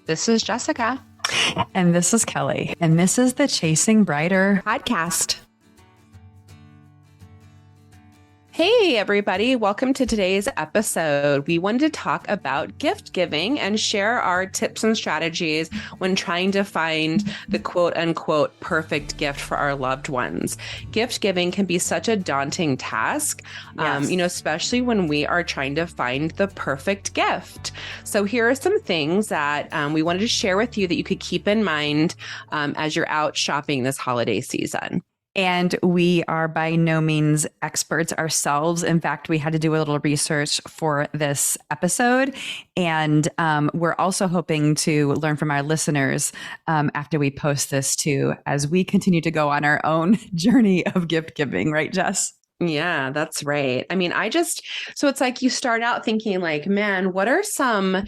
This is Jessica. And this is Kelly. And this is the Chasing Brighter podcast. Hey, everybody. Welcome to today's episode. We wanted to talk about gift giving and share our tips and strategies when trying to find the quote unquote perfect gift for our loved ones. Gift giving can be such a daunting task, Yes. Especially when we are trying to find the perfect gift. So here are some things that we wanted to share with you that you could keep in mind as you're out shopping this holiday season. And we are by no means experts ourselves. In fact, we had to do a little research for this episode. And we're also hoping to learn from our listeners after we post this too, as we continue to go on our own journey of gift giving. Right, Jess? Yeah, that's right. I mean, so it's like you start out thinking like, man, what are some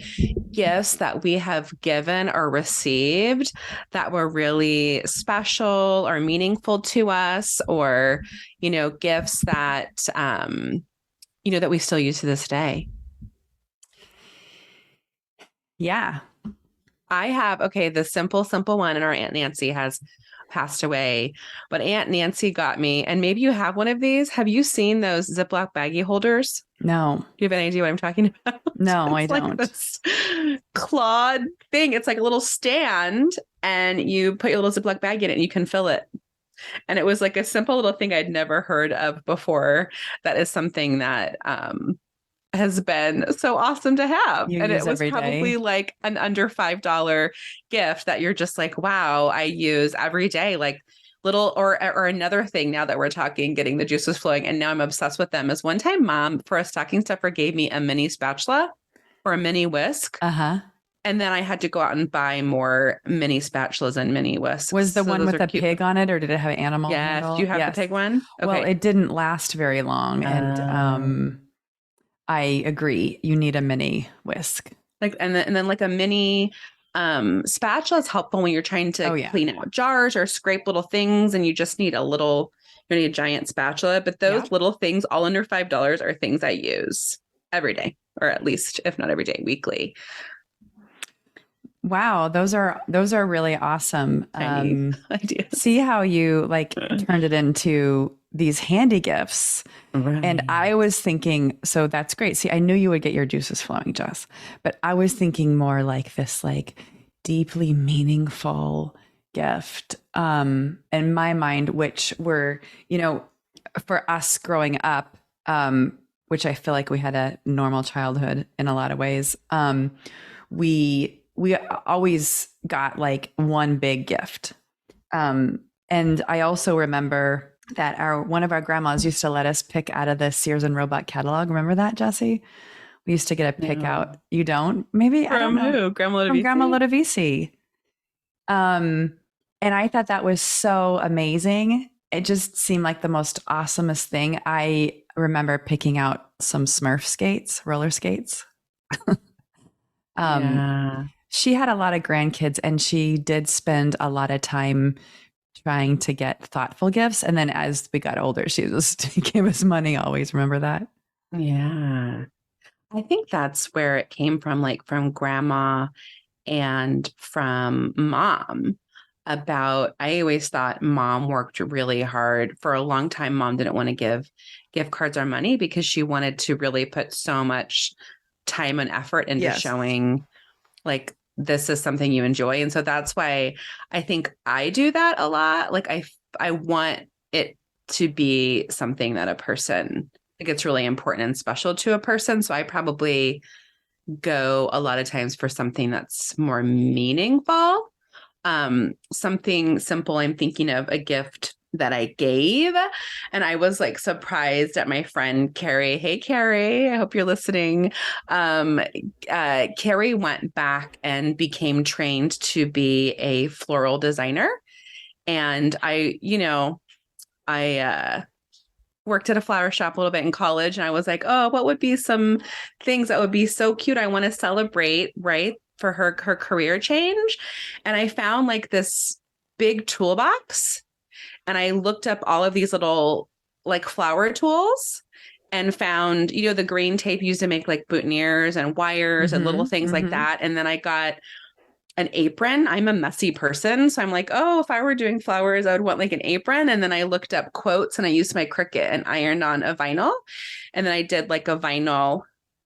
gifts that we have given or received that were really special or meaningful to us, or, gifts that, that we still use to this day? Yeah. I have, the simple one, and our Aunt Nancy has passed away, but Aunt Nancy got me, and maybe you have one of these. Have you seen those Ziploc baggie holders? No. Do you have any idea what I'm talking about? No, I don't. Like this clawed thing. It's like a little stand, and you put your little Ziploc bag in it and you can fill it. And it was like a simple little thing I'd never heard of before. That is something that has been so awesome to have. You and use it was every probably day. like an under $5 gift that you're just like, wow, I use every day. Like little, or another thing now that we're talking, getting the juices flowing, and now I'm obsessed with them, is one time Mom, for a stocking stuffer, gave me a mini spatula or a mini whisk. Uh-huh. And then I had to go out and buy more mini spatulas and mini whisks. Was the one with a cute. pig on it, or did it have an animal? Yes. handle? Do you have the pig one? Okay. Well, it didn't last very long. And I agree. You need a mini whisk. And then like a mini spatula is helpful when you're trying to clean out jars or scrape little things, and you just need you need a giant spatula. But those little things, all under $5, are things I use every day, or at least, if not every day, weekly. Wow, those are really awesome. Ideas. See how you turned it into these handy gifts. Right. And I was thinking, so that's great. See, I knew you would get your juices flowing, Jess, but I was thinking more like this, deeply meaningful gift in my mind, which were, for us growing up, which I feel like we had a normal childhood in a lot of ways. We always got one big gift. And I also remember that one of our grandmas used to let us pick out of the Sears and Roebuck catalog. Remember that, Jessie? We used to get a pick out. You don't? Maybe from I don't know. Who? Grandma Ludovisi? From Grandma Ludovisi. And I thought that was so amazing. It just seemed like the most awesomest thing. I remember picking out some Smurf skates, roller skates. She had a lot of grandkids, and she did spend a lot of time trying to get thoughtful gifts. And then as we got older, she just gave us money always. Remember that? Yeah. I think that's where it came from, from grandma and from Mom. I always thought Mom worked really hard. For a long time, Mom didn't want to give gift cards or money because she wanted to really put so much time and effort into showing this is something you enjoy. And so that's why I think I do that a lot. I want it to be something that a person, it's really important and special to a person. So I probably go a lot of times for something that's more meaningful. Something simple. I'm thinking of a gift that I gave, and I was surprised at my friend Carrie. Hey, Carrie, I hope you're listening. Carrie went back and became trained to be a floral designer. And I worked at a flower shop a little bit in college, and I was like, oh, what would be some things that would be so cute? I want to celebrate, right, for her career change. And I found this big toolbox, and I looked up all of these little flower tools and found, the green tape used to make boutonnieres and wires and little things like that. And then I got an apron. I'm a messy person. So I'm like, oh, if I were doing flowers, I would want like an apron. And then I looked up quotes and I used my Cricut and ironed on a vinyl. And then I did like a vinyl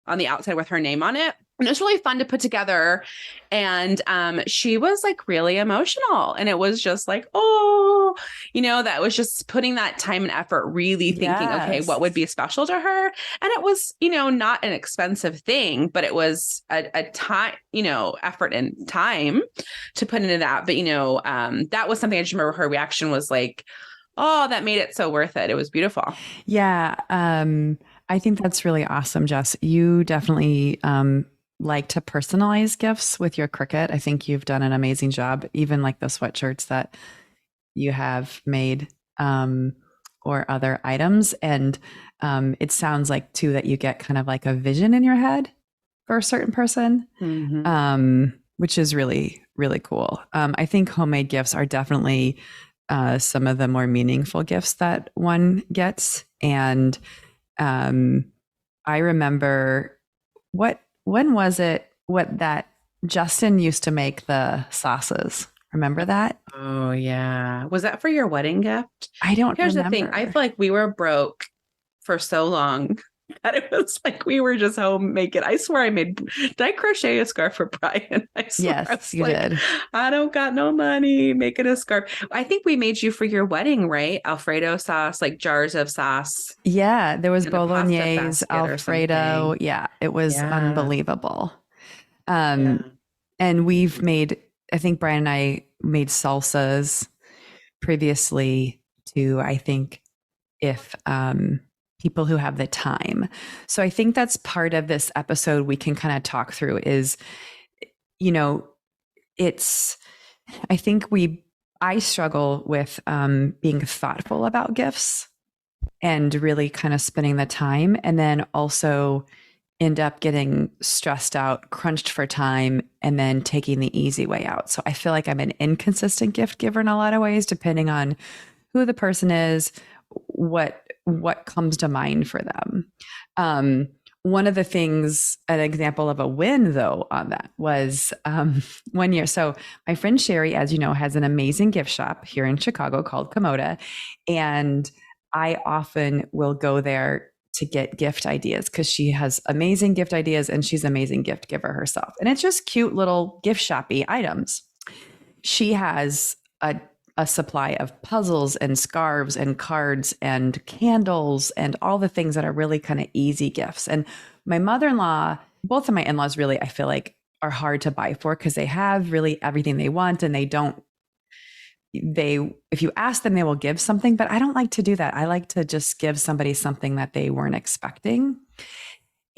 on the outside with her name on it. And it was really fun to put together. And she was like really emotional. And it was just like, oh, that was just putting that time and effort, really thinking, okay, what would be special to her? And it was, not an expensive thing, but it was a time, effort and time to put into that. But, that was something I just remember her reaction was like, oh, that made it so worth it. It was beautiful. Yeah. I think that's really awesome, Jess. You definitely like to personalize gifts with your Cricut. I think you've done an amazing job, even like the sweatshirts that you have made or other items. And it sounds like too that you get kind of like a vision in your head for a certain person, which is really, really cool. I think homemade gifts are definitely some of the more meaningful gifts that one gets. And I remember when was it that Justin used to make the sauces? Remember that? Oh yeah. Was that for your wedding gift? I don't Here's remember. the thing. I feel like we were broke for so long that it was like we were just home making. I swear did I crochet a scarf for Brian? I swear Yes, you did. I don't got no money making a scarf. I think we made you for your wedding, right? Alfredo sauce, like jars of sauce. Yeah, there was bolognese, Alfredo. Yeah, it was unbelievable. And we've made, I think Brian and I made salsas previously to, I think, if people who have the time. So I think that's part of this episode we can kind of talk through is, I struggle with being thoughtful about gifts and really kind of spending the time, and then also end up getting stressed out, crunched for time, and then taking the easy way out. So I feel like I'm an inconsistent gift giver in a lot of ways, depending on who the person is, what comes to mind for them. One of the things, an example of a win though on that was 1 year. So my friend Sherry, as you know, has an amazing gift shop here in Chicago called Komoda. And I often will go there to get gift ideas because she has amazing gift ideas and she's an amazing gift giver herself. And it's just cute little gift shoppy items. She has a supply of puzzles and scarves and cards and candles and all the things that are really kind of easy gifts. And my mother-in-law, both of my in-laws really, I feel like are hard to buy for because they have really everything they want and if you ask them, they will give something, but I don't like to do that. I like to just give somebody something that they weren't expecting.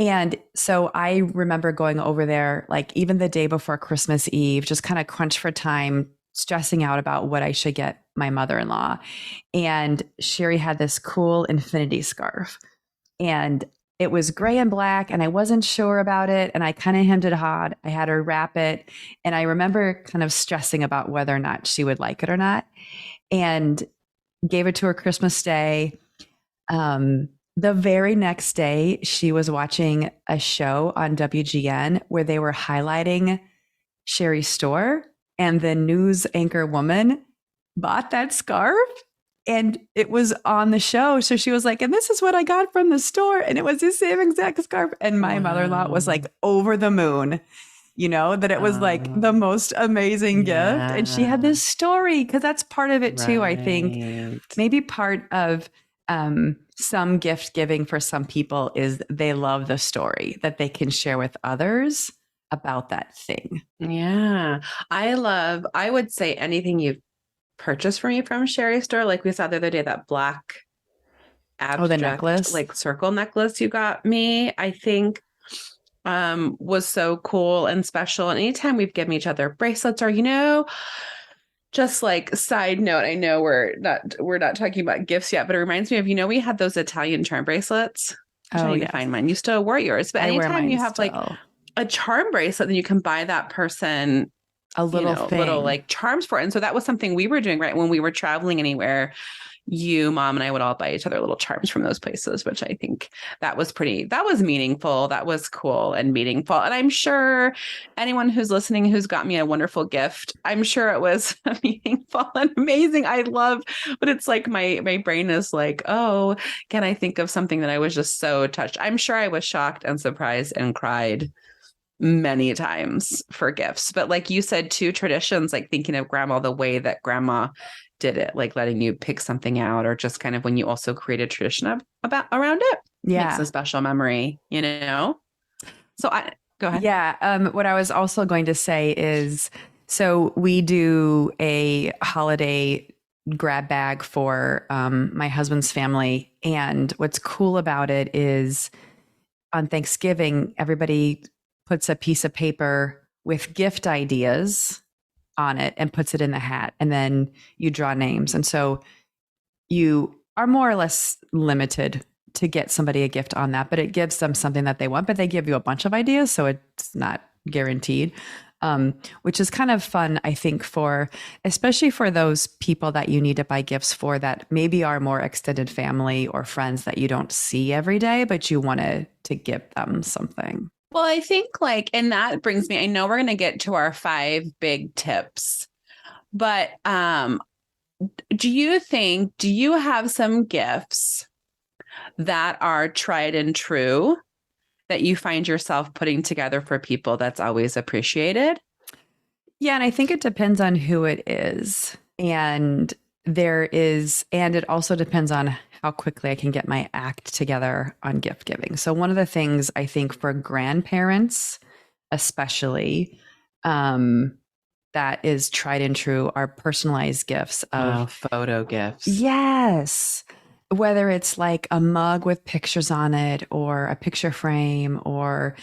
And so I remember going over there, like even the day before Christmas Eve, just kind of crunch for time, stressing out about what I should get my mother-in-law. And Sherry had this cool infinity scarf and it was gray and black and I wasn't sure about it. And I kind of hemmed and hawed. I had her wrap it. And I remember kind of stressing about whether or not she would like it or not, and gave it to her Christmas Day. The very next day, she was watching a show on WGN where they were highlighting Sherry's store, and the news anchor woman bought that scarf and it was on the show. So she was like, and this is what I got from the store. And it was the same exact scarf. And my mother-in-law was like over the moon, that it was like the most amazing gift. And she had this story because that's part of it too. I think maybe part of some gift giving for some people is they love the story that they can share with others about that thing. Yeah. I would say anything you've purchased for me from Sherry's store. Like we saw the other day, that black abstract, the necklace, like circle necklace you got me, I think was so cool and special. And anytime we've given each other bracelets or, just like side note, I know we're not talking about gifts yet, but it reminds me of, we had those Italian charm bracelets. I need to find mine. You still wore yours, but anytime you have like a charm bracelet, then you can buy that person a little like charms for it. And so that was something we were doing, right? When we were traveling anywhere, you, mom, and I would all buy each other little charms from those places, which I think that was meaningful. That was cool and meaningful. And I'm sure anyone who's listening who's got me a wonderful gift, I'm sure it was meaningful and amazing. I love, but it's like my brain is like, oh, can I think of something that I was just so touched? I'm sure I was shocked and surprised and cried many times for gifts. But like you said, two traditions, like thinking of grandma the way that grandma did it, like letting you pick something out, or just kind of when you also create a tradition around it. Yeah. Makes a special memory, you know? So go ahead. Yeah. What I was also going to say is, so we do a holiday grab bag for my husband's family. And what's cool about it is on Thanksgiving, everybody puts a piece of paper with gift ideas on it and puts it in the hat, and then you draw names. And so you are more or less limited to get somebody a gift on that, but it gives them something that they want, but they give you a bunch of ideas. So it's not guaranteed, which is kind of fun, I think, especially for those people that you need to buy gifts for that maybe are more extended family or friends that you don't see every day, but you want to give them something. Well, I think and that brings me, I know we're going to get to our 5 big tips, but do you have some gifts that are tried and true that you find yourself putting together for people that's always appreciated? Yeah. And I think it depends on who it is. And it also depends on how quickly I can get my act together on gift giving. So one of the things I think for grandparents, especially, that is tried and true are personalized gifts of photo gifts. Yes. Whether it's like a mug with pictures on it or a picture frame, or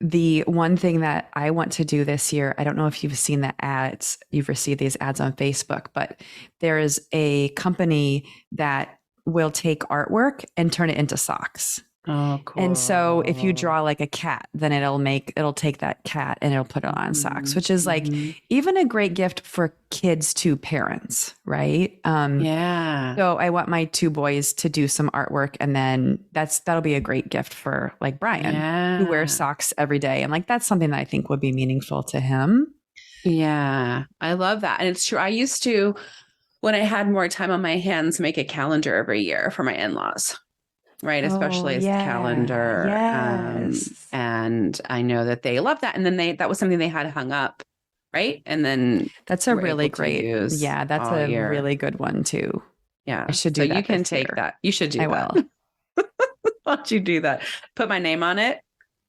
the one thing that I want to do this year, I don't know if you've seen the ads, you've received these ads on Facebook, but there is a company that will take artwork and turn it into socks. Oh, cool. And so if you draw like a cat, then it'll take that cat and it'll put it on socks, which is like even a great gift for kids to parents, right? Yeah. So I want my 2 boys to do some artwork, and then that'll be a great gift for like Brian, who wears socks every day. And like, that's something that I think would be meaningful to him. Yeah, I love that. And it's true. I used to, when I had more time on my hands, make a calendar every year for my in-laws. Right. Especially as calendar. Yes. And I know that they love that. And then that was something they had hung up. Right. And then that's a really great, that's a really good one too. Yeah. I should do that. You can take that. You should do that. I will. Why don't you do that? Put my name on it.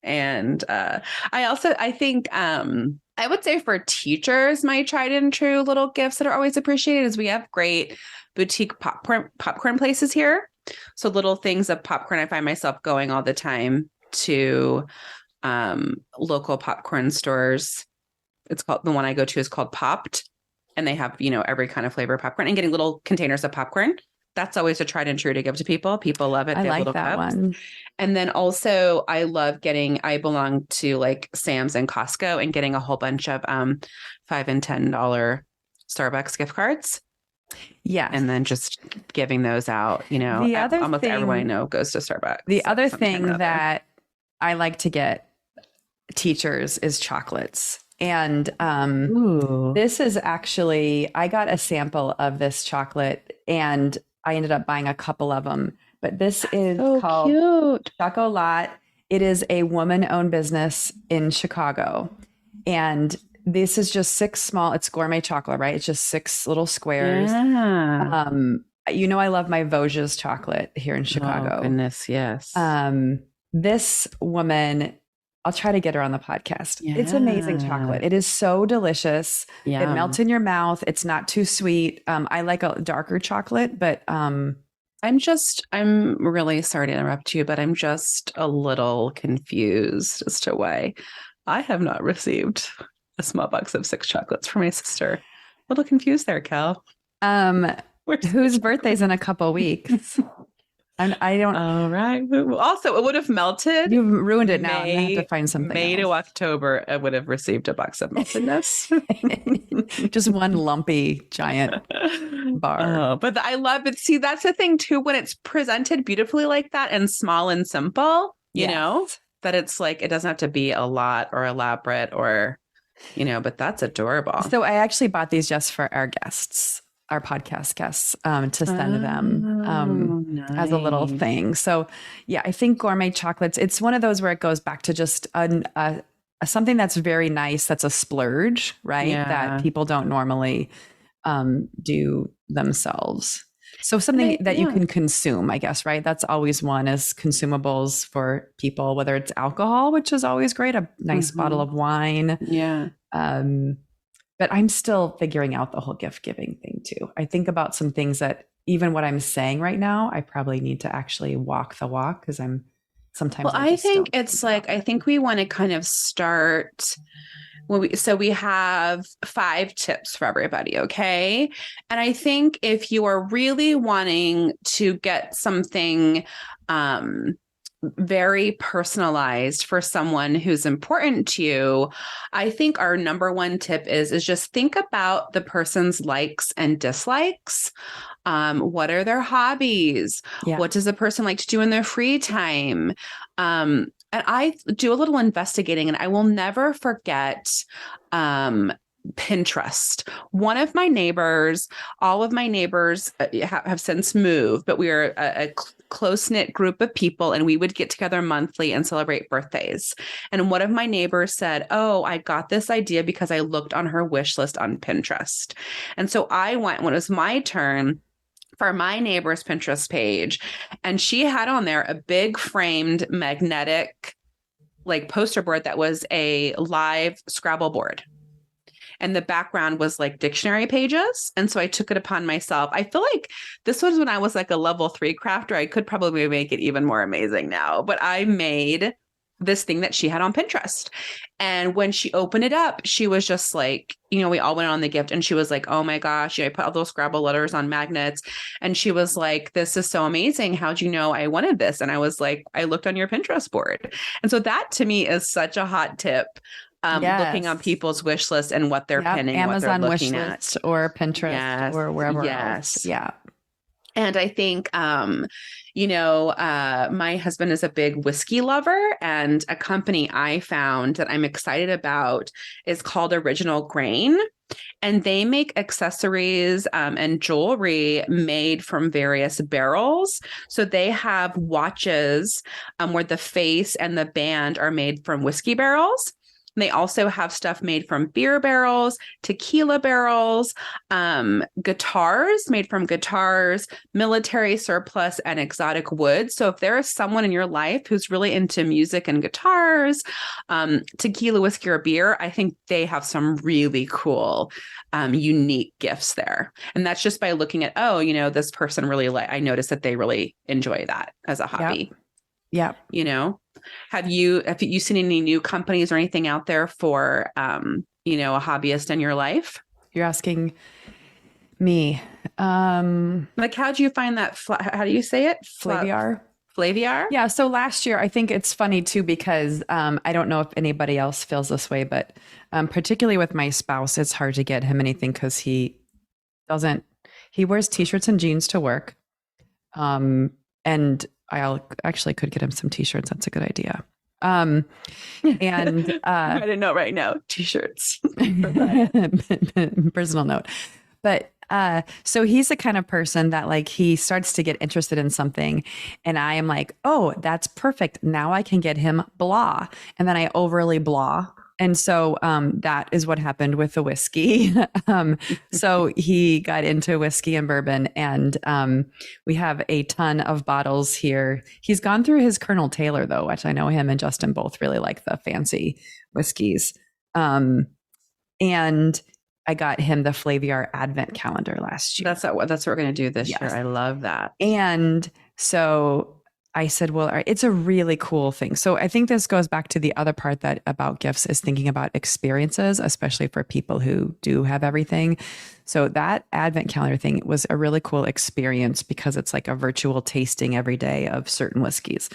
And I think I would say for teachers, my tried and true little gifts that are always appreciated is we have great boutique popcorn places here. So little things of popcorn. I find myself going all the time to local popcorn stores. It's called, the one I go to is called Popped, and they have, every kind of flavor of popcorn, and getting little containers of popcorn. That's always a tried and true to give to people. People love it. I like that cups. One. And then also I belong to like Sam's and Costco, and getting a whole bunch of $5 and $10 Starbucks gift cards. Yeah. And then just giving those out, almost everyone I know goes to Starbucks. The other thing that I like to get teachers is chocolates. And this is actually, I got a sample of this chocolate and I ended up buying a couple of them. But this is called cute. Chocolat. It is a woman-owned business in Chicago. And this is just 6 small, it's gourmet chocolate, right? It's just 6 little squares. Yeah. I love my Vosges chocolate here in Chicago. Oh, goodness, yes. This woman, I'll try to get her on the podcast. Yeah. It's amazing chocolate. It is so delicious. It melts in your mouth. It's not too sweet. I like a darker chocolate, but I'm really sorry to interrupt you, but I'm just a little confused as to why I have not received a small box of 6 chocolates for my sister. A little confused there, Cal. Whose birthday's in a couple weeks? I don't. All right. Also, it would have melted. You've ruined it now. I'm gonna have to find something May to else. October, I would have received a box of meltedness. Just one lumpy giant bar. Oh, but I love it. See, that's the thing too, when it's presented beautifully like that and small and simple, you know, that it's like, it doesn't have to be a lot or elaborate or, you know, but that's adorable. So I actually bought these just for our guests, our podcast guests, to send to them as a little nice. thing. So yeah, I think gourmet chocolates, it's one of those where it goes back to just something that's very nice. That's a splurge, right? Yeah. That people don't normally do themselves. So something that you can consume, I guess, right? That's always one is consumables for people, whether it's alcohol, which is always great, a nice bottle of wine. Yeah. But I'm still figuring out the whole gift giving thing too. I think about some things that even what I'm saying right now, I probably need to actually walk the walk because I'm sometimes. Well, I think it's like, I think we want to kind of start. So we have 5 tips for everybody. Okay. And I think if you are really wanting to get something, very personalized for someone who's important to you, I think our number one tip is just think about the person's likes and dislikes. What are their hobbies? Yeah. What does the person like to do in their free time? And I do a little investigating, and I will never forget Pinterest. One of my neighbors, all of my neighbors have since moved, but we are a close-knit group of people, and we would get together monthly and celebrate birthdays. And one of my neighbors said, "Oh, I got this idea because I looked on her wish list on Pinterest." And so I went, when it was my turn, for my neighbor's Pinterest page, and she had on there a big framed magnetic like poster board that was a live Scrabble board. And the background was like dictionary pages. And so I took it upon myself. I feel like this was when I was like a level 3 crafter. I could probably make it even more amazing now, but I made this thing that she had on Pinterest. And when she opened it up, she was just like, you know, we all went on the gift, and she was like, "Oh my gosh, I put all those Scrabble letters on magnets." And she was like, "This is so amazing. How'd you know I wanted this?" And I was like, "I looked on your Pinterest board." And so that to me is such a hot tip. Looking on people's wish list and what they're pinning, Amazon what they're looking wish list or Pinterest or wherever else. Yeah. And I think, my husband is a big whiskey lover, and a company I found that I'm excited about is called Original Grain. And they make accessories and jewelry made from various barrels. So they have watches where the face and the band are made from whiskey barrels. And they also have stuff made from beer barrels, tequila barrels, guitars made from guitars, military surplus, and exotic wood. So if there is someone in your life who's really into music and guitars, tequila, whiskey, or beer, I think they have some really cool, unique gifts there. And that's just by looking at, this person really I noticed that they really enjoy that as a hobby. Yeah. You know? Have you seen any new companies or anything out there for, a hobbyist in your life? You're asking me. Like, how do you find that? How do you say it? Flaviar. Flaviar? Yeah. So last year, I think it's funny too, because I don't know if anybody else feels this way, but particularly with my spouse, it's hard to get him anything because he wears t-shirts and jeans to work. And I actually could get him some t-shirts. That's a good idea. And I didn't know right now. T-shirts. Personal note. But so he's the kind of person that like he starts to get interested in something, and I am like, "Oh, that's perfect. Now I can get him blah." And then I overly blah. And so that is what happened with the whiskey. So he got into whiskey and bourbon, and we have a ton of bottles here. He's gone through his Colonel Taylor, though, which I know him and Justin both really like the fancy whiskeys. And I got him the Flaviar Advent calendar last year. That's what we're going to do this year. I love that. And so I said, well, all right, it's a really cool thing. So I think this goes back to the other part that about gifts is thinking about experiences, especially for people who do have everything. So that advent calendar thing was a really cool experience because it's like a virtual tasting every day of certain whiskeys.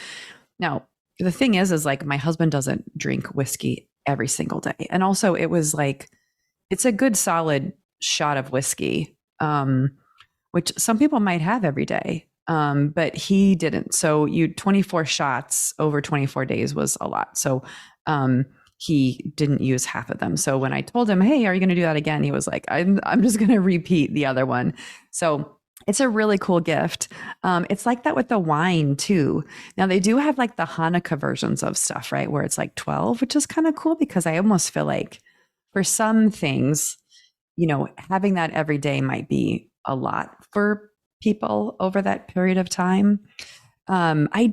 Now, the thing is like my husband doesn't drink whiskey every single day. And also it was like, it's a good solid shot of whiskey, which some people might have every day. But he didn't. So 24 shots over 24 days was a lot. So he didn't use half of them. So when I told him, hey, are you going to do that again? He was like, I'm just going to repeat the other one. So it's a really cool gift. It's like that with the wine too. Now they do have like the Hanukkah versions of stuff, right? Where it's like 12, which is kind of cool because I almost feel like for some things, having that every day might be a lot for people over that period of time. I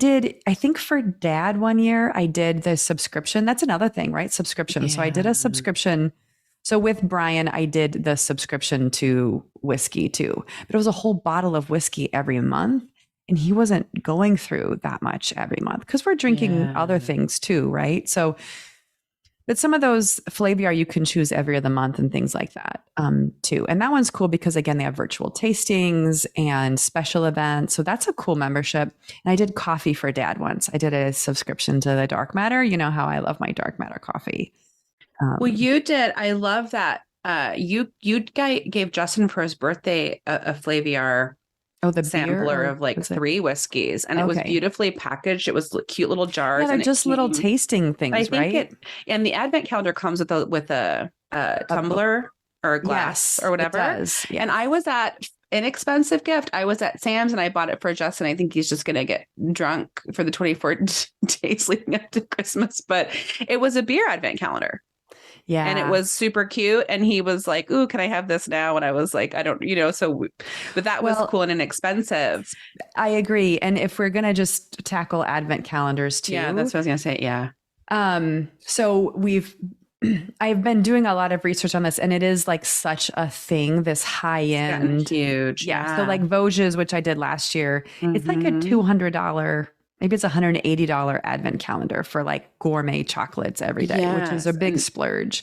think for dad one year, I did the subscription. That's another thing, right? Subscription. Yeah. So I did a subscription. So with Brian, I did the subscription to whiskey too, but it was a whole bottle of whiskey every month. And he wasn't going through that much every month because we're drinking other things too, right? So, but some of those Flaviar you can choose every other month and things like that too. And that one's cool because again, they have virtual tastings and special events. So that's a cool membership. And I did coffee for dad once. I did a subscription to the Dark Matter. You know how I love my Dark Matter coffee. Well, you did. I love that. You gave Justin for his birthday a Flaviar the sampler of like 3 whiskeys, and it was beautifully packaged. It was cute little jars. Yeah, they're just little tasting things, I think right? And the advent calendar comes with a tumbler or a glass or whatever. It does. Yes. And I was at inexpensive gift. I was at Sam's and I bought it for Justin. I think he's just going to get drunk for the 24 days leading up to Christmas, but it was a beer advent calendar. Yeah. And it was super cute. And he was like, ooh, can I have this now? And I was like, I don't, but that was cool and inexpensive. I agree. And if we're going to just tackle advent calendars too. Yeah, that's what I was going to say. Yeah. So I've been doing a lot of research on this and it is like such a thing, this high end. Huge. Yeah. So like Vosges, which I did last year, it's like a $200, maybe it's $180 advent calendar for like gourmet chocolates every day, which is a big splurge.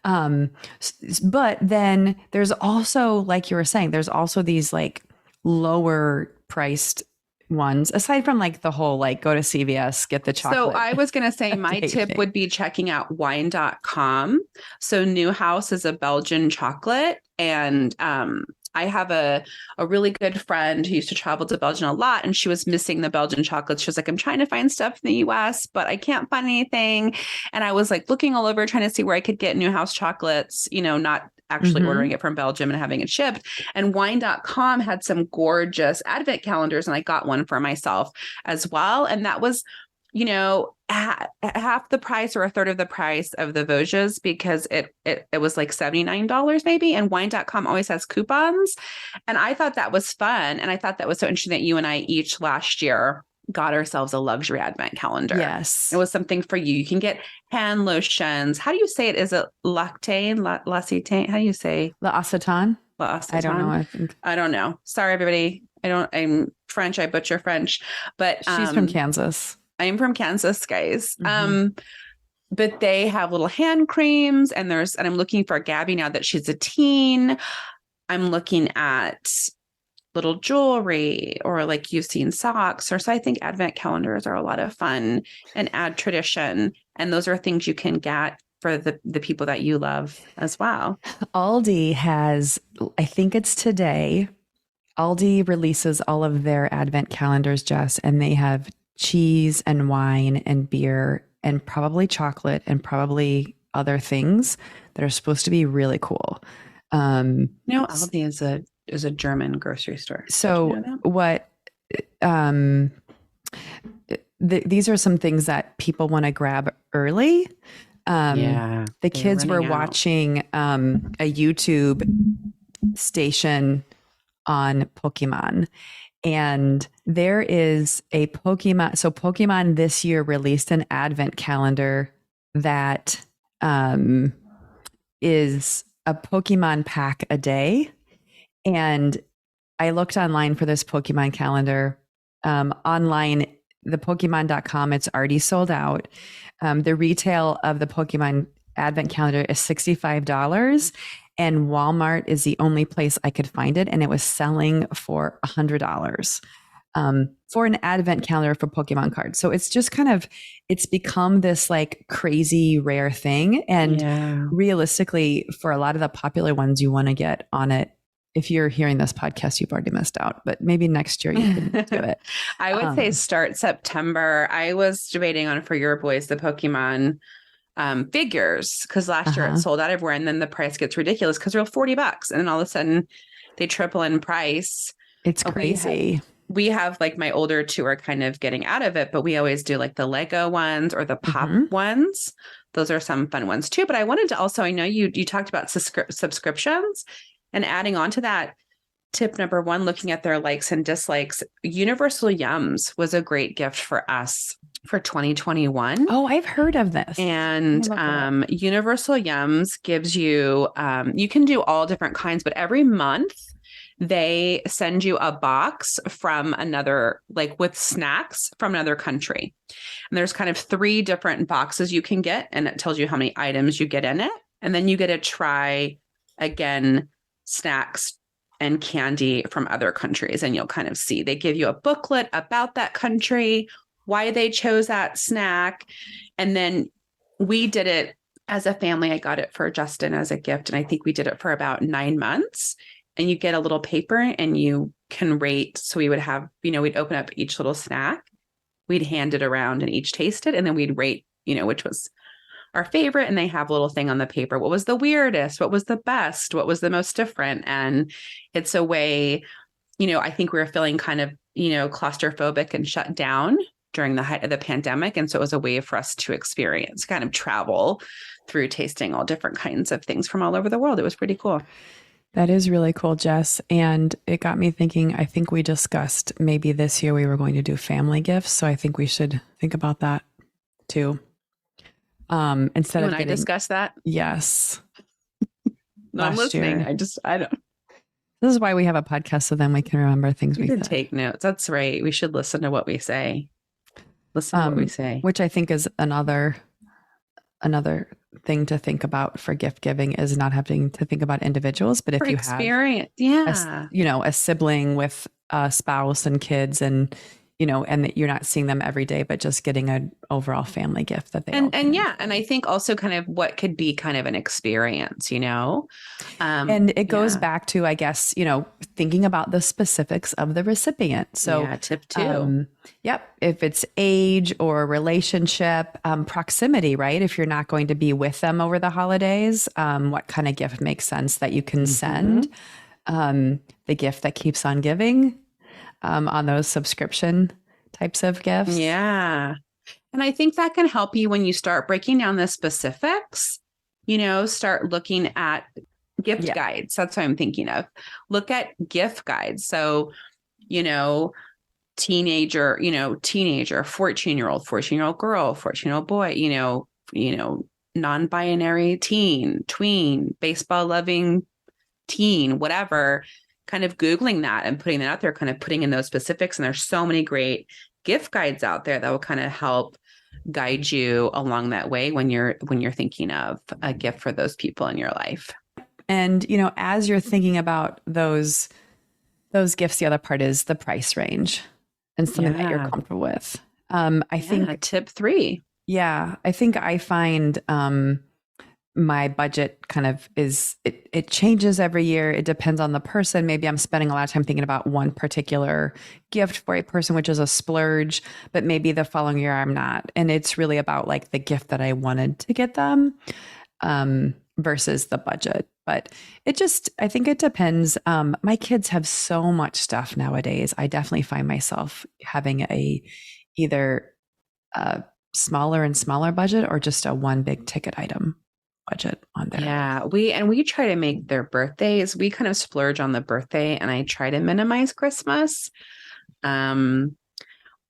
But then there's also, like you were saying, there's also these like lower priced ones, aside from like the whole, like go to CVS, get the chocolate. So I was going to say my tip would be checking out wine.com. So Newhouse is a Belgian chocolate. And, I have a really good friend who used to travel to Belgium a lot, and she was missing the Belgian chocolates. She was like, I'm trying to find stuff in the US, but I can't find anything. And I was like looking all over, trying to see where I could get Newhouse chocolates, not actually ordering it from Belgium and having it shipped. And wine.com had some gorgeous advent calendars, and I got one for myself as well. And that was, at half the price or a third of the price of the Vosges, because it was like $79 maybe. And wine.com always has coupons. And I thought that was fun. And I thought that was so interesting that you and I each last year got ourselves a luxury advent calendar. Yes. It was something for you. You can get hand lotions. How do you say it? Is it Lactane? L'Occitane? How do you say? L'Occitane? L'Occitane? I don't know. I don't know. Sorry, everybody. I'm French. I butcher French, but she's from Kansas. I'm from Kansas, guys. But they have little hand creams, and I'm looking for Gabby now that she's a teen. I'm looking at little jewelry, or like you've seen socks, so I think advent calendars are a lot of fun and add tradition. And those are things you can get for the people that you love as well. Aldi has, I think it's today, Aldi releases all of their advent calendars, Jess, and they have cheese and wine and beer and probably chocolate and probably other things that are supposed to be really cool. Aldi is a German grocery store. So these are some things that people want to grab early. The kids were watching a YouTube station on Pokemon. And there is a Pokemon. So Pokemon this year released an advent calendar that is a Pokemon pack a day. And I looked online for this Pokemon calendar. Online, the Pokemon.com, it's already sold out. The retail of the Pokemon Advent calendar is $65, and Walmart is the only place I could find it, and it was selling for $100 for an Advent calendar for Pokemon cards. So it's just kind of, it's become this like crazy rare thing. And realistically, for a lot of the popular ones, you want to get on it. If you're hearing this podcast, you've already missed out, but maybe next year you can do it. I would say start September. I was debating on For Your Boys, the Pokemon figures, because last year it sold out everywhere, and then the price gets ridiculous because they're $40, and then all of a sudden they triple in price. It's crazy. We have like my older two are kind of getting out of it, but we always do like the Lego ones or the pop ones. Those are some fun ones too. But I wanted to also, I know you talked about subscriptions, and adding on to that, tip number one, looking at their likes and dislikes. Universal Yums was a great gift for us for 2021. Oh, I've heard of this. And Universal Yums gives you, you can do all different kinds, but every month they send you a box from another, like with snacks from another country. And there's kind of 3 different boxes you can get, and it tells you how many items you get in it. And then you get to try, again, snacks and candy from other countries. And you'll kind of see, they give you a booklet about that country, why they chose that snack. And then we did it as a family. I got it for Justin as a gift, and I think we did it for about 9 months. And you get a little paper and you can rate. So we would have, we'd open up each little snack, we'd hand it around and each taste it. And then we'd rate, which was our favorite. And they have a little thing on the paper. What was the weirdest? What was the best? What was the most different? And it's a way, I think we were feeling kind of, claustrophobic and shut down during the height of the pandemic. And so it was a way for us to experience, kind of travel through tasting all different kinds of things from all over the world. It was pretty cool. That is really cool, Jess. And it got me thinking, I think we discussed maybe this year we were going to do family gifts. So I think we should think about that too. Instead of I discuss that. Yes. No, I'm listening. Year. I don't. This is why we have a podcast, so then we can remember things we can take notes. That's right. We should listen to what we say. Listen to what we say. Which I think is another thing to think about for gift giving, is not having to think about individuals, but if you have a sibling with a spouse and kids, and and that you're not seeing them every day, but just getting an overall family gift that they and I think also kind of what could be kind of an experience, and it goes back to, I guess, thinking about the specifics of the recipient. So tip 2. If it's age or relationship, proximity, right? If you're not going to be with them over the holidays, what kind of gift makes sense that you can send? The gift that keeps on giving. On those subscription types of gifts. Yeah. And I think that can help you when you start breaking down the specifics, start looking at gift guides. That's what I'm thinking of. Look at gift guides. So, teenager, 14-year-old, 14-year-old girl, 14-year-old boy, non-binary teen, tween, baseball loving teen, whatever. Kind of Googling that and putting that out there, kind of putting in those specifics. And there's so many great gift guides out there that will kind of help guide you along that way when you're thinking of a gift for those people in your life. And, as you're thinking about those gifts, the other part is the price range and something that you're comfortable with. I think tip 3. Yeah. I think I find, my budget kind of it changes every year. It depends on the person. Maybe I'm spending a lot of time thinking about one particular gift for a person, which is a splurge, but maybe the following year I'm not. And it's really about like the gift that I wanted to get them versus the budget. But I think it depends. My kids have so much stuff nowadays. I definitely find myself having either a smaller and smaller budget or just a one big ticket item budget on there. Yeah, we try to make their birthdays. We kind of splurge on the birthday, and I try to minimize Christmas. But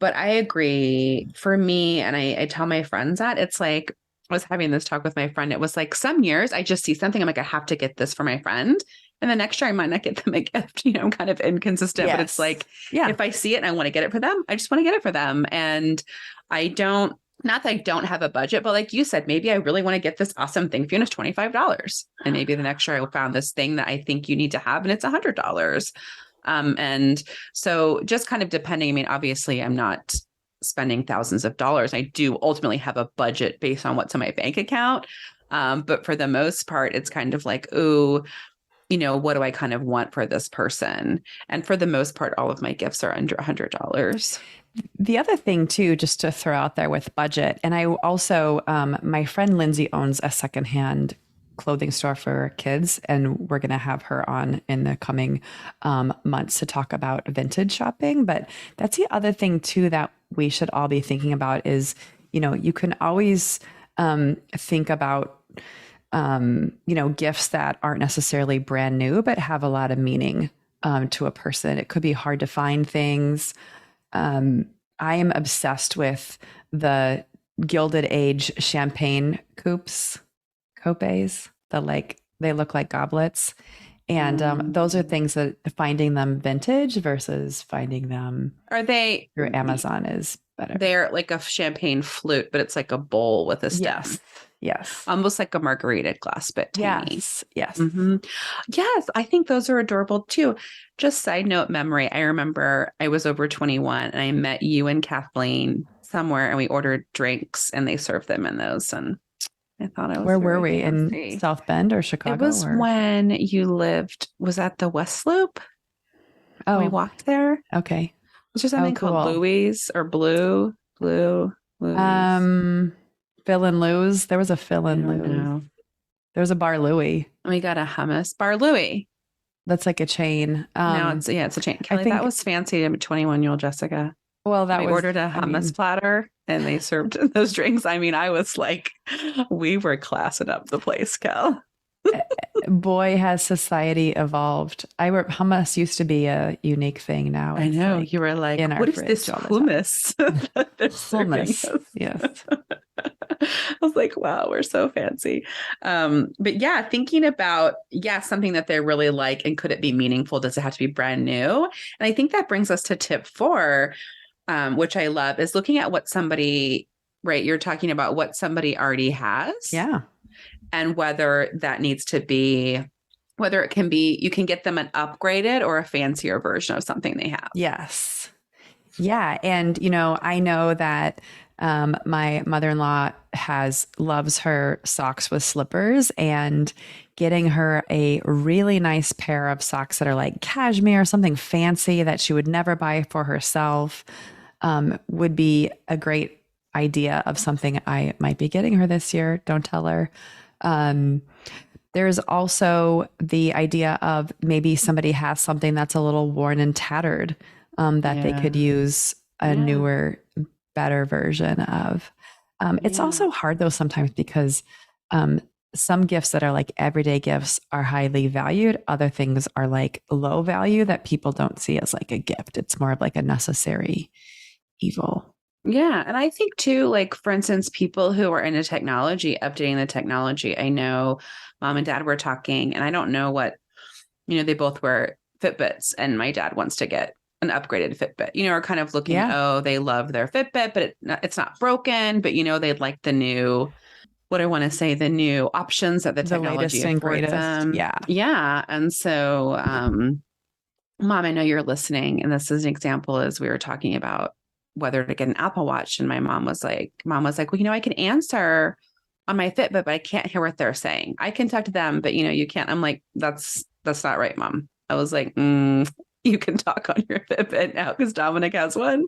I agree. For me, and I tell my friends that, it's like, I was having this talk with my friend. It was like some years I just see something, I'm like, I have to get this for my friend. And the next year I might not get them a gift. I'm kind of inconsistent, but it's like, if I see it and I want to get it for them, I just want to get it for them. And I don't, not that I don't have a budget, but like you said, maybe I really want to get this awesome thing for you and it's $25. And maybe the next year I found this thing that I think you need to have and it's $100. And so just kind of depending, I mean, obviously I'm not spending thousands of dollars. I do ultimately have a budget based on what's in my bank account. But for the most part, it's kind of like, ooh, what do I kind of want for this person? And for the most part, all of my gifts are under $100. The other thing too, just to throw out there with budget, and I also, my friend Lindsay owns a secondhand clothing store for kids, and we're going to have her on in the coming months to talk about vintage shopping. But that's the other thing too that we should all be thinking about is, you can always think about, gifts that aren't necessarily brand new, but have a lot of meaning to a person. It could be hard to find things. I am obsessed with the Gilded Age champagne copes, they look like goblets. And those are things that finding them vintage versus finding them through Amazon is better. They're like a champagne flute, but it's like a bowl with a stem. Yes. Almost like a margarita glass, but tiny. Yes. Mm-hmm. Yes. I think those are adorable too. Just side note memory. I remember I was over 21 and I met you and Kathleen somewhere and we ordered drinks and they served them in those. And I thought I was, where were we fancy. In South Bend or Chicago? It was when you lived, was that the West Loop? Oh, we walked there. Okay. Was there something called Louie's or Blue? Louie's. Phil and Lou's. There was a Phil and Lou's. There was a Bar Louie. We got a hummus. Bar Louie. That's like a chain. No, it's a chain. Kelly, that was fancy to 21-year-old Jessica. Well, we ordered a hummus platter and they served those drinks. I mean, I was like, we were classing up the place, Kel. Boy, has society evolved. Hummus used to be a unique thing. Now I know. Like you were like, what is this hummus? Hummus. Yes. I was like, wow, we're so fancy. But yeah, thinking about, something that they really like and could it be meaningful? Does it have to be brand new? And I think that brings us to tip 4, which I love, is looking at what somebody, right? You're talking about what somebody already has. Yeah. And whether that needs to be, whether it can be, you can get them an upgraded or a fancier version of something they have. Yes. Yeah. And, I know that my mother-in-law loves her socks with slippers, and getting her a really nice pair of socks that are like cashmere, something fancy that she would never buy for herself, would be a great idea of something I might be getting her this year. Don't tell her. There's also the idea of maybe somebody has something that's a little worn and tattered, that they could use a newer, better version of. It's also hard though sometimes because some gifts that are like everyday gifts are highly valued. Other things are like low value that people don't see as like a gift. It's more of like a necessary evil. Yeah. And I think too, like, for instance, people who are into technology, updating the technology. I know mom and dad were talking, and I don't know what, they both wear Fitbits, and my dad wants to get an upgraded Fitbit, are kind of looking, they love their Fitbit, but it's not broken, but they'd like the new, what I want to say, the new options that the technology affords them. Yeah. Yeah. And so, mom, I know you're listening. And this is an example as we were talking about whether to get an Apple Watch. And my mom was like, well, I can answer on my Fitbit, but I can't hear what they're saying. I can talk to them, but you can't. I'm like, that's not right, Mom. I was like, you can talk on your Fitbit now because Dominic has one.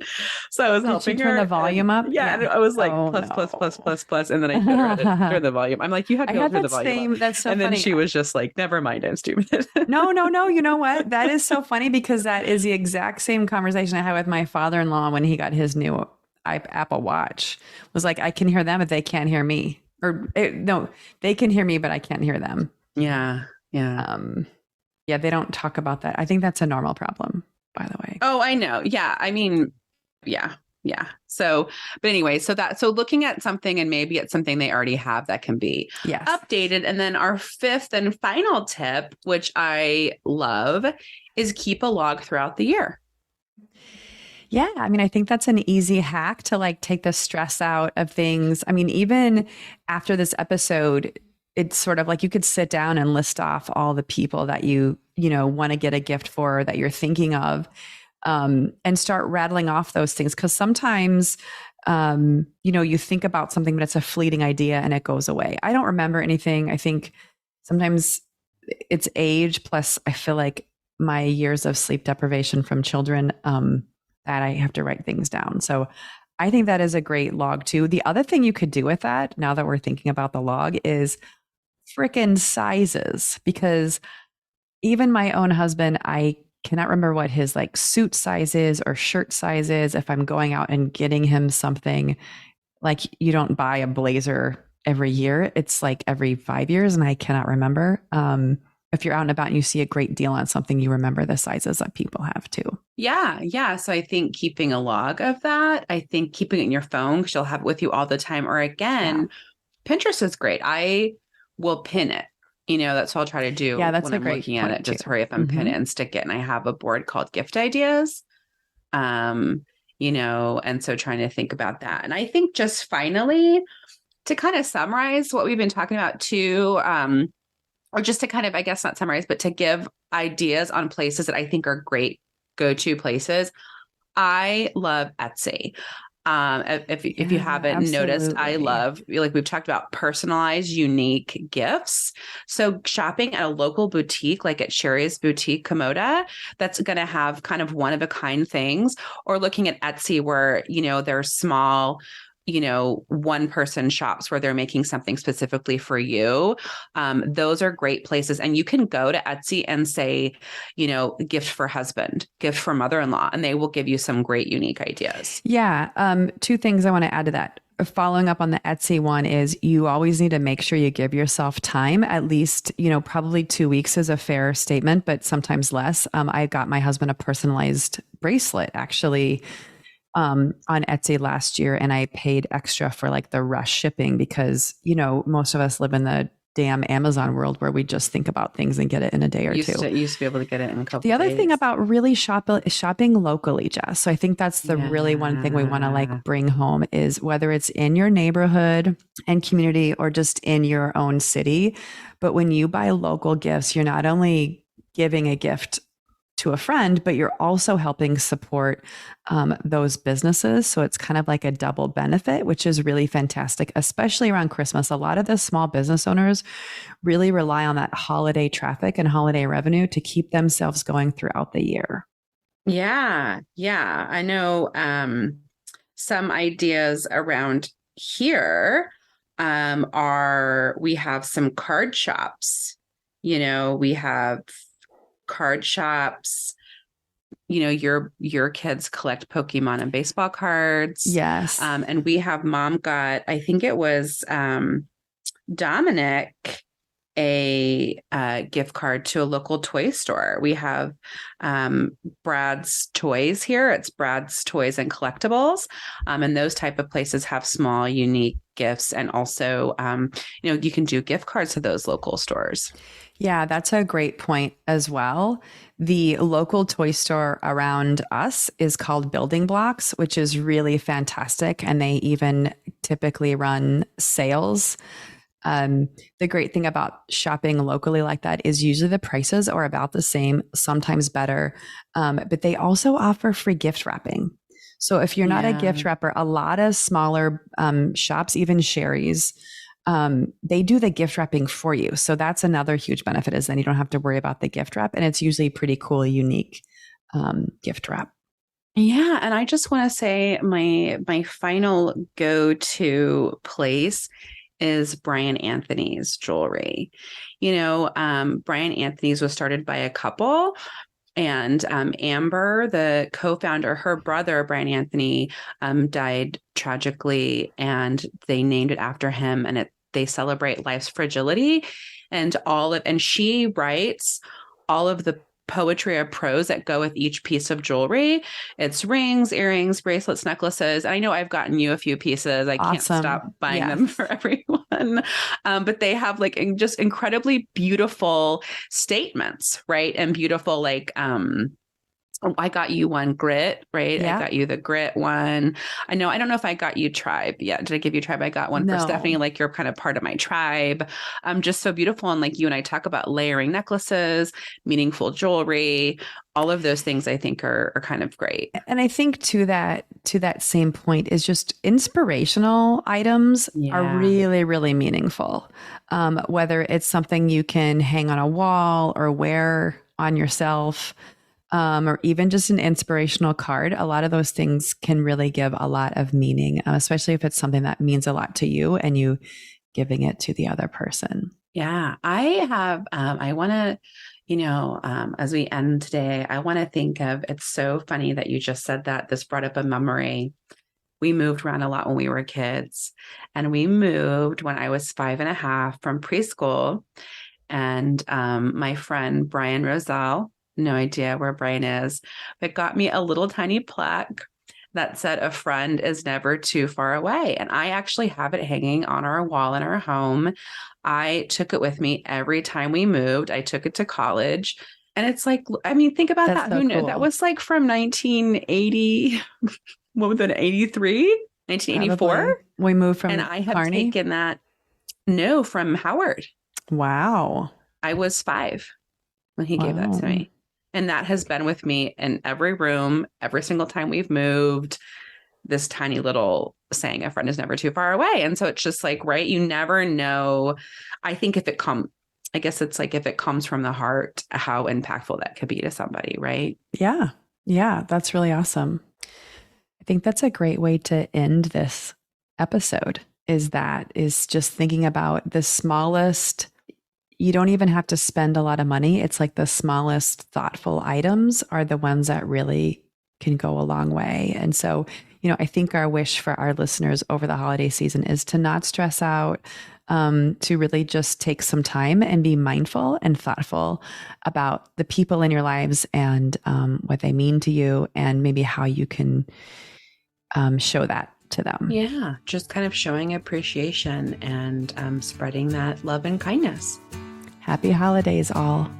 So I was helping her. Turn the volume up? Yeah. And I was like, plus. And then I put her to turn the volume. I'm like, you had to go through the volume. That's so funny. And then she was just like, never mind, I'm stupid. No. You know what? That is so funny because that is the exact same conversation I had with my father-in-law when he got his new Apple Watch. Was like, I can hear them, but they can't hear me. No, they can hear me, but I can't hear them. Yeah. Yeah. Yeah, they don't talk about that. I think that's a normal problem, by the way. Oh, I know. Yeah. I mean, yeah. Yeah. So, but anyway, so looking at something and maybe it's something they already have that can be Yes. updated. And then our fifth and final tip, which I love, is keep a log throughout the year. Yeah, I mean, I think that's an easy hack to like take the stress out of things. I mean, even after this episode, it's sort of like you could sit down and list off all the people that you know, want to get a gift for or that you're thinking of, and start rattling off those things. Because sometimes, you know, you think about something, but it's a fleeting idea and it goes away. I don't remember anything. I think sometimes it's age plus I feel like my years of sleep deprivation from children, that I have to write things down. So I think that is a great log too. The other thing you could do with that, now that we're thinking about the log, is freaking sizes. Because even my own husband, I cannot remember what his like suit size is or shirt size is. If I'm going out and getting him something, like you don't buy a blazer every year, it's like every 5 years, and I cannot remember. If you're out and about and you see a great deal on something, you remember the sizes that people have too. Yeah. Yeah. So I think keeping a log of that, I think keeping it in your phone because you'll have it with you all the time. Or again, Pinterest is great. I will pin it. You know, that's what I'll try to do Yeah, that's when a I'm great looking at point it. Just too. hurry up and pin Mhm. it and stick it. And I have a board called gift ideas. You know, and so trying to think about that. And I think just finally to kind of summarize what we've been talking about too, or just to kind of, I guess not summarize, but to give ideas on places that I think are great go-to places. I love Etsy. If you Yeah, haven't noticed, I absolutely. love, like we've talked about, personalized, unique gifts. So shopping at a local boutique, like at Sherry's Boutique Komoda, that's going to have kind of one of a kind things, or looking at Etsy where, you know, they're small, you know, one person shops where they're making something specifically for you. Those are great places. And you can go to Etsy and say, you know, gift for husband, gift for mother-in-law, and they will give you some great unique ideas. Yeah. Two things I want to add to that. Following up on the Etsy one is you always need to make sure you give yourself time, at least, you know, probably 2 weeks is a fair statement, but sometimes less. I got my husband a personalized bracelet actually on Etsy last year, and I paid extra for like the rush shipping because, you know, most of us live in the damn Amazon world where we just think about things and get it in a day or two. Used to be able to get it in a couple The other thing days. about really shopping locally, Jess. So I think that's the really one thing we want to like Yeah. bring home is whether it's in your neighborhood and community or just in your own city. But when you buy local gifts, you're not only giving a gift to a friend, but you're also helping support those businesses. So it's kind of like a double benefit, which is really fantastic, especially around Christmas. A lot of the small business owners really rely on that holiday traffic and holiday revenue to keep themselves going throughout the year. Yeah. Yeah. I know some ideas around here are we have some card shops. You know, we have card shops. You know, your kids collect Pokemon and baseball cards. Yes. And we have mom got, I think it was Dominic a gift card to a local toy store. We have Brad's Toys here. It's Brad's Toys and Collectibles. And those type of places have small, unique gifts. And also, you know, you can do gift cards to those local stores. Yeah, that's a great point as well. The local toy store around us is called Building Blocks, which is really fantastic. And they even typically run sales. The great thing about shopping locally like that is usually the prices are about the same, sometimes better. But they also offer free gift wrapping. So if you're not a gift wrapper, a lot of smaller shops, even Sherry's, they do the gift wrapping for you. So that's another huge benefit is then you don't have to worry about the gift wrap. And it's usually pretty cool, unique gift wrap. Yeah, and I just want to say my final go-to place is Brian Anthony's jewelry. You know, Brian Anthony's was started by a couple, and Amber, the co-founder, her brother Brian Anthony died tragically, and they named it after him, and they celebrate life's fragility, and she writes all of the poetry or prose that go with each piece of jewelry. It's rings, earrings, bracelets, necklaces. And I know I've gotten you a few pieces. I can't Awesome. stop buying them Yes. for everyone. But they have like just incredibly beautiful statements, right? And beautiful like I got you one grit, right? Yeah. I got you the grit one. I don't know if I got you tribe. Yeah. Did I give you tribe? I got one for No. Stephanie. Like you're kind of part of my tribe. Just so beautiful. And like you and I talk about layering necklaces, meaningful jewelry, all of those things I think are kind of great. And I think to that same point is just inspirational items are Yeah. really, really meaningful. Whether it's something you can hang on a wall or wear on yourself, or even just an inspirational card, a lot of those things can really give a lot of meaning, especially if it's something that means a lot to you and you giving it to the other person. Yeah. I have, I want to, as we end today, I want to think of, it's so funny that you just said that. This brought up a memory. We moved around a lot when we were kids, and we moved when I was 5.5 from preschool. And my friend, Brian Roselle, no idea where Brian is, but got me a little tiny plaque that said, "A friend is never too far away." And I actually have it hanging on our wall in our home. I took it with me every time we moved. I took it to college. And it's like, I mean, think about That's that. so Who knew? cool. That was like from 1980, what was it, 83, 1984? Probably. We moved from And I have Kearney. taken that, no, from Howard. Wow. I was 5 when he gave that to me. And that has been with me in every room, every single time we've moved. This tiny little saying, "A friend is never too far away." And so it's just like, right, you never know. I think I guess it's like if it comes from the heart, how impactful that could be to somebody, right? Yeah. Yeah. That's really awesome. I think that's a great way to end this episode is just thinking about the smallest. You don't even have to spend a lot of money. It's like the smallest thoughtful items are the ones that really can go a long way. And so, I think our wish for our listeners over the holiday season is to not stress out, to really just take some time and be mindful and thoughtful about the people in your lives and what they mean to you and maybe how you can show that to them. Yeah, just kind of showing appreciation and spreading that love and kindness. Happy holidays, all.